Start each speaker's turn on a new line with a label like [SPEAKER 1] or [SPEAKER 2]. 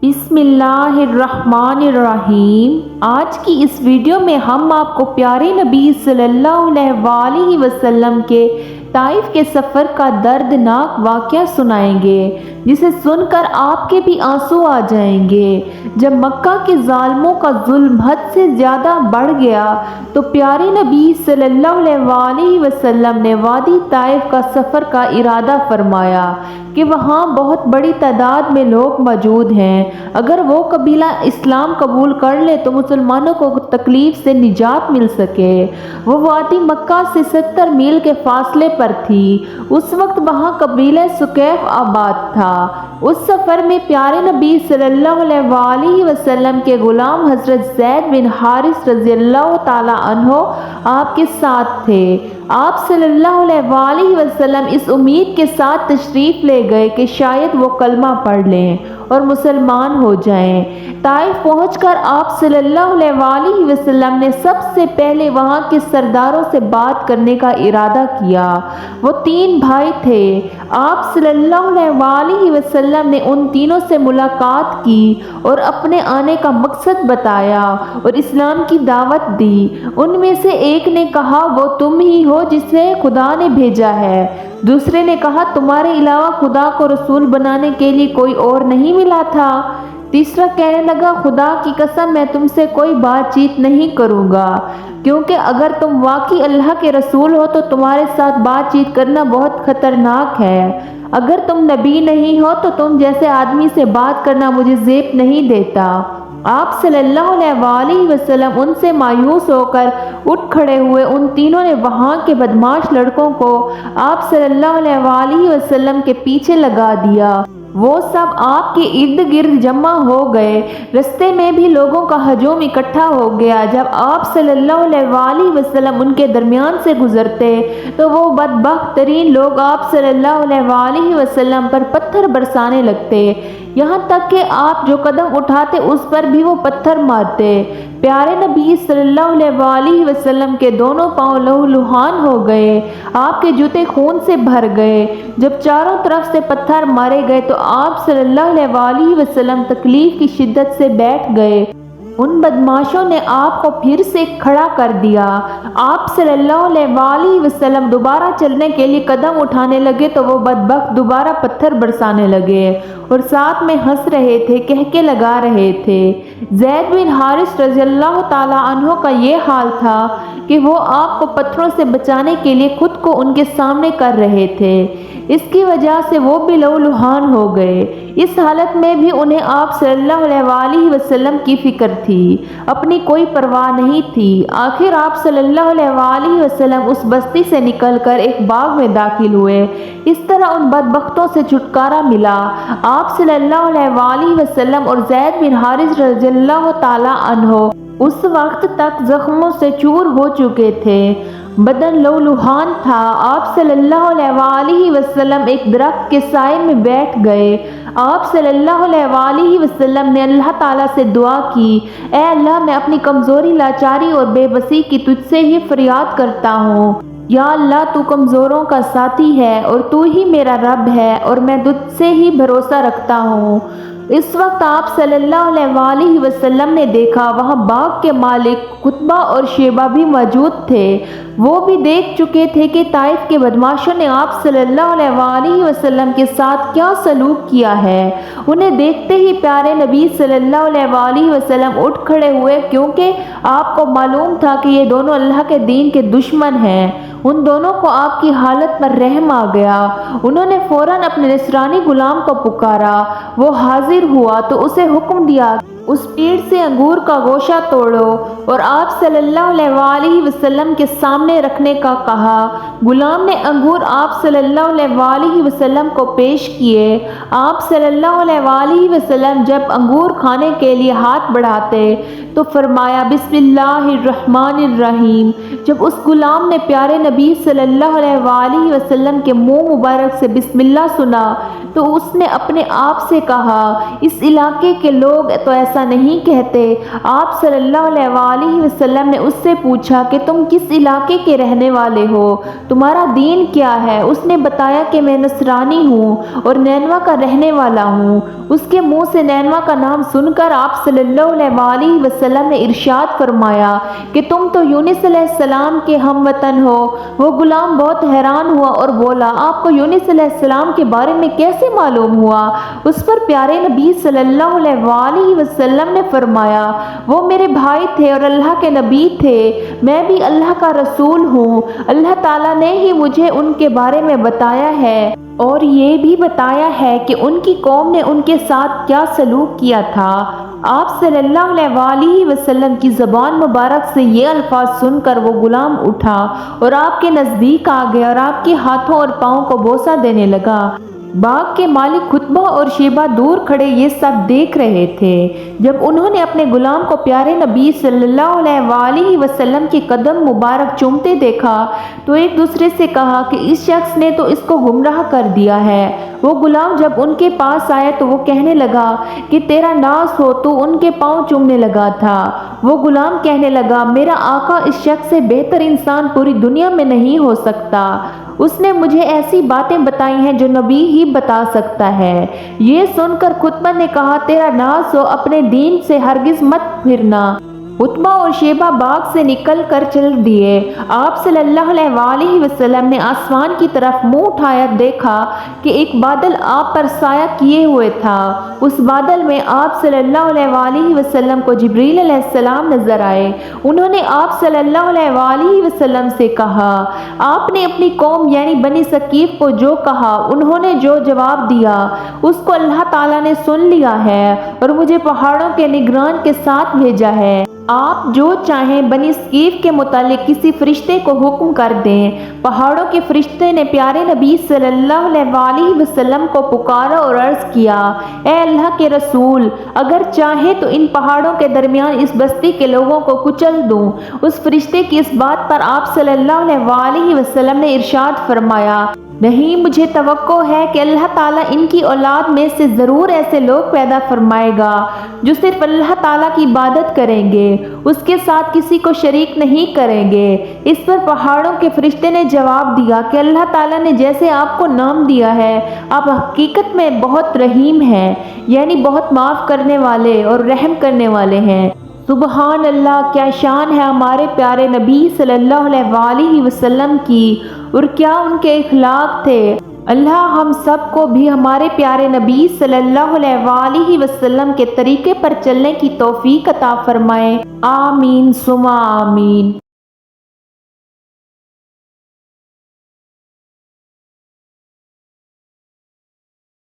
[SPEAKER 1] بسم اللہ الرحمن الرحیم۔ آج کی اس ویڈیو میں ہم آپ کو پیارے نبی صلی اللہ علیہ وآلہ وسلم کے طائف کے سفر کا دردناک واقعہ سنائیں گے، جسے سن کر آپ کے بھی آنسو آ جائیں گے۔ جب مکہ کے ظالموں کا ظلم حد سے زیادہ بڑھ گیا تو پیارے نبی صلی اللہ علیہ وآلہ وسلم نے وادی طائف کا سفر کا ارادہ فرمایا کہ وہاں بہت بڑی تعداد میں لوگ موجود ہیں، اگر وہ قبیلہ اسلام قبول کر لے تو مسلمانوں کو تکلیف سے نجات مل سکے۔ وہ وادی مکہ سے 70 میل کے فاصلے پر تھی۔ اس وقت وہاں قبیلہ ثقیف آباد تھا۔ اس سفر میں پیارے نبی صلی اللہ علیہ وآلہ وسلم کے غلام حضرت زید بن حارث رضی اللہ تعالی عنہ آپ کے ساتھ تھے۔ آپ صلی اللہ علیہ وآلہ وسلم اس امید کے ساتھ تشریف لے گئے کہ شاید وہ کلمہ پڑھ لیں اور مسلمان ہو جائیں۔ طائف پہنچ کر آپ صلی اللہ علیہ وآلہ وسلم نے سب سے پہلے وہاں کے سرداروں سے بات کرنے کا ارادہ کیا۔ وہ 3 بھائی تھے۔ آپ صلی اللہ علیہ وآلہ وسلم نے ان تینوں سے ملاقات کی اور اپنے آنے کا مقصد بتایا اور اسلام کی دعوت دی۔ ان میں سے ایک نے کہا وہ تم ہی ہو جسے خدا نے بھیجا ہے۔ دوسرے نے کہا تمہارے علاوہ خدا کو رسول بنانے کے لیے کوئی اور نہیں ملا تھا۔ تیسرا کہنے لگا خدا کی قسم میں تم سے کوئی بات چیت نہیں کروں گا، کیونکہ اگر تم واقعی اللہ کے رسول ہو تو تمہارے ساتھ بات چیت کرنا بہت خطرناک ہے۔ اگر تم نبی نہیں ہو تو تم جیسے آدمی سے بات کرنا مجھے زیب نہیں دیتا۔ آپ صلی اللہ علیہ وآلہ وسلم ان سے مایوس ہو کر اٹھ کھڑے ہوئے۔ ان تینوں نے وہاں کے بدماش لڑکوں کو آپ صلی اللہ علیہ وآلہ وسلم کے پیچھے لگا دیا۔ وہ سب آپ کے ارد گرد جمع ہو گئے۔ رستے میں بھی لوگوں کا ہجوم اکٹھا ہو گیا۔ جب آپ صلی اللہ علیہ وآلہ وسلم ان کے درمیان سے گزرتے تو وہ بدبخت ترین لوگ آپ صلی اللہ علیہ وآلہ وسلم پر پتھر برسانے لگتے، یہاں تک کہ آپ جو قدم اٹھاتے اس پر بھی وہ پتھر مارتے۔ پیارے نبی صلی اللہ علیہ وآلہ وسلم کے دونوں پاؤں لہولہان ہو گئے۔ آپ کے جوتے خون سے بھر گئے۔ جب چاروں طرف سے پتھر مارے گئے تو آپ صلی اللہ علیہ وآلہ وسلم تکلیف کی شدت سے بیٹھ گئے۔ ان بدماشوں نے آپ کو پھر سے کھڑا کر دیا۔ آپ صلی اللہ علیہ وآلہ وسلم دوبارہ چلنے کے لیے قدم اٹھانے لگے تو وہ بدبخت دوبارہ پتھر برسانے لگے اور ساتھ میں ہنس رہے تھے، کہکے لگا رہے تھے۔ زید بن حارث رضی اللہ تعالی عنہ کا یہ حال تھا کہ وہ آپ کو پتھروں سے بچانے کے لیے خود کو ان کے سامنے کر رہے تھے۔ اس کی وجہ سے وہ بھی لہولہان ہو گئے۔ اس حالت میں بھی انہیں آپ صلی اللہ علیہ وآلہ وسلم کی فکر تھی، اپنی کوئی پرواہ نہیں تھی۔ آخر آپ صلی اللہ علیہ وآلہ وسلم اس بستی سے نکل کر ایک باغ میں داخل ہوئے۔ اس طرح ان بدبختوں سے چھٹکارا ملا۔ آپ صلی اللہ علیہ وآلہ وسلم اور زید بن حارث رضی اللہ تعالی عنہ اس وقت تک زخموں سے چور ہو چکے تھے، بدن لہولہان تھا۔ آپ صلی اللہ علیہ وآلہ وسلم ایک درخت کے سائے میں بیٹھ گئے۔ آپ صلی اللہ علیہ وآلہ وسلم نے اللہ تعالیٰ سے دعا کی، اے اللہ میں اپنی کمزوری، لاچاری اور بے بسی کی تجھ سے ہی فریاد کرتا ہوں۔ یا اللہ تو کمزوروں کا ساتھی ہے اور تو ہی میرا رب ہے اور میں تجھ سے ہی بھروسہ رکھتا ہوں۔ اس وقت آپ صلی اللہ علیہ وآلہ وسلم نے دیکھا وہاں باغ کے مالک قطبہ اور شیبہ بھی موجود تھے۔ وہ بھی دیکھ چکے تھے کہ طائف کے بدماشوں نے آپ صلی اللہ علیہ وآلہ وسلم کے ساتھ کیا سلوک کیا ہے۔ انہیں دیکھتے ہی پیارے نبی صلی اللہ علیہ وآلہ وسلم اٹھ کھڑے ہوئے، کیونکہ آپ کو معلوم تھا کہ یہ دونوں اللہ کے دین کے دشمن ہیں۔ ان دونوں کو آپ کی حالت پر رحم آ گیا۔ انہوں نے فوراً اپنے نصرانی غلام کو پکارا۔ وہ حاضر ہوا تو اسے حکم دیا اس پیڑ سے انگور کا گوشہ توڑو اور آپ صلی اللہ علیہ وآلہ وسلم کے سامنے رکھنے کا کہا۔ غلام نے انگور آپ صلی اللہ علیہ وآلہ وسلم کو پیش کیے۔ آپ صلی اللہ علیہ وآلہ وسلم جب انگور کھانے کے لیے ہاتھ بڑھاتے تو فرمایا بسم اللہ الرحمن الرحیم۔ جب اس غلام نے پیارے نبی صلی اللہ علیہ وآلہ وسلم کے منہ مبارک سے بسم اللہ سنا تو اس نے اپنے آپ سے کہا اس علاقے کے لوگ تو ایسا ایسا نہیں کہتے۔ آپ صلی اللہ علیہ وسلم نے اس سے پوچھا کہ تم کس علاقے کے رہنے والے ہو، تمہارا دین کیا ہے؟ اس نے بتایا کہ میں نصرانی ہوں اور نینوا کا رہنے والا ہوں۔ اس کے منہ سے نینوا کا نام سن کر آپ صلی اللہ علیہ وسلم نے ارشاد فرمایا کہ تم تو یونس علیہ السلام کے ہم وطن ہو۔ وہ غلام بہت حیران ہوا اور بولا، آپ کو یونس علیہ السلام کے بارے میں کیسے معلوم ہوا؟ اس پر پیارے نبی صلی اللہ علیہ وسلم نے فرمایا، وہ میرے بھائی تھے اور اللہ کے نبی تھے، میں بھی اللہ کا رسول ہوں۔ اللہ تعالیٰ نے ہی مجھے ان کے بارے میں بتایا ہے اور یہ بھی بتایا ہے کہ ان کی قوم نے ان کے ساتھ کیا سلوک کیا تھا۔ آپ صلی اللہ علیہ وسلم کی زبان مبارک سے یہ الفاظ سن کر وہ غلام اٹھا اور آپ کے نزدیک آ گیا اور آپ کے ہاتھوں اور پاؤں کو بوسہ دینے لگا۔ باغ کے مالک خطبہ اور شیبہ دور کھڑے یہ سب دیکھ رہے تھے۔ جب انہوں نے اپنے غلام کو پیارے نبی صلی اللہ علیہ وسلم کے قدم مبارک چومتے دیکھا تو ایک دوسرے سے کہا کہ اس شخص نے تو اس کو گمراہ کر دیا ہے۔ وہ غلام جب ان کے پاس آیا تو وہ کہنے لگا کہ تیرا ناز ہو، تو ان کے پاؤں چومنے لگا تھا۔ وہ غلام کہنے لگا، میرا آقا اس شخص سے بہتر انسان پوری دنیا میں نہیں ہو سکتا، اس نے مجھے ایسی باتیں بتائی ہیں جو نبی ہی بتا سکتا ہے۔ یہ سن کر خطبہ نے کہا، تیرا ناز ہو، اپنے دین سے ہرگز مت پھرنا۔ خطبہ اور شیبہ باغ سے نکل کر چل دیے۔ آپ صلی اللہ علیہ وسلم نے آسمان کی طرف منہ اٹھایا، دیکھا کہ ایک بادل آپ پر سایہ کیے ہوئے تھا۔ اس بادل میں آپ صلی اللہ علیہ وسلم کو جبریل علیہ السلام نظر آئے۔ انہوں نے آپ صلی اللہ علیہ وسلم سے کہا، آپ نے اپنی قوم یعنی بنی ثقیف کو جو کہا، انہوں نے جو جواب دیا، اس کو اللہ تعالیٰ نے سن لیا ہے اور مجھے پہاڑوں کے نگران کے ساتھ بھیجا ہے۔ آپ جو چاہیں بنی ثقیف کے متعلق کسی فرشتے کو حکم کر دیں۔ پہاڑوں کے فرشتے نے پیارے نبی صلی اللہ علیہ وسلم کو پکارا اور عرض کیا، اے اللہ کے رسول، اگر چاہیں تو ان پہاڑوں کے درمیان اس بستی کے لوگوں کو کچل دوں۔ اس فرشتے کی اس بات پر آپ صلی اللہ علیہ وسلم نے ارشاد فرمایا، نہیں، مجھے توقع ہے کہ اللہ تعالیٰ ان کی اولاد میں سے ضرور ایسے لوگ پیدا فرمائے گا جو صرف اللہ تعالیٰ کی عبادت کریں گے، اس کے ساتھ کسی کو شریک نہیں کریں گے۔ اس پر پہاڑوں کے فرشتے نے جواب دیا کہ اللہ تعالیٰ نے جیسے آپ کو نام دیا ہے، آپ حقیقت میں بہت رحیم ہیں، یعنی بہت معاف کرنے والے اور رحم کرنے والے ہیں۔ سبحان اللہ، کیا شان ہے ہمارے پیارے نبی صلی اللہ علیہ وسلم کی اور کیا ان کے اخلاق تھے۔ اللہ ہم سب کو بھی ہمارے پیارے نبی صلی اللہ علیہ وسلم کے طریقے پر چلنے کی توفیق عطا فرمائے۔ آمین ثم آمین۔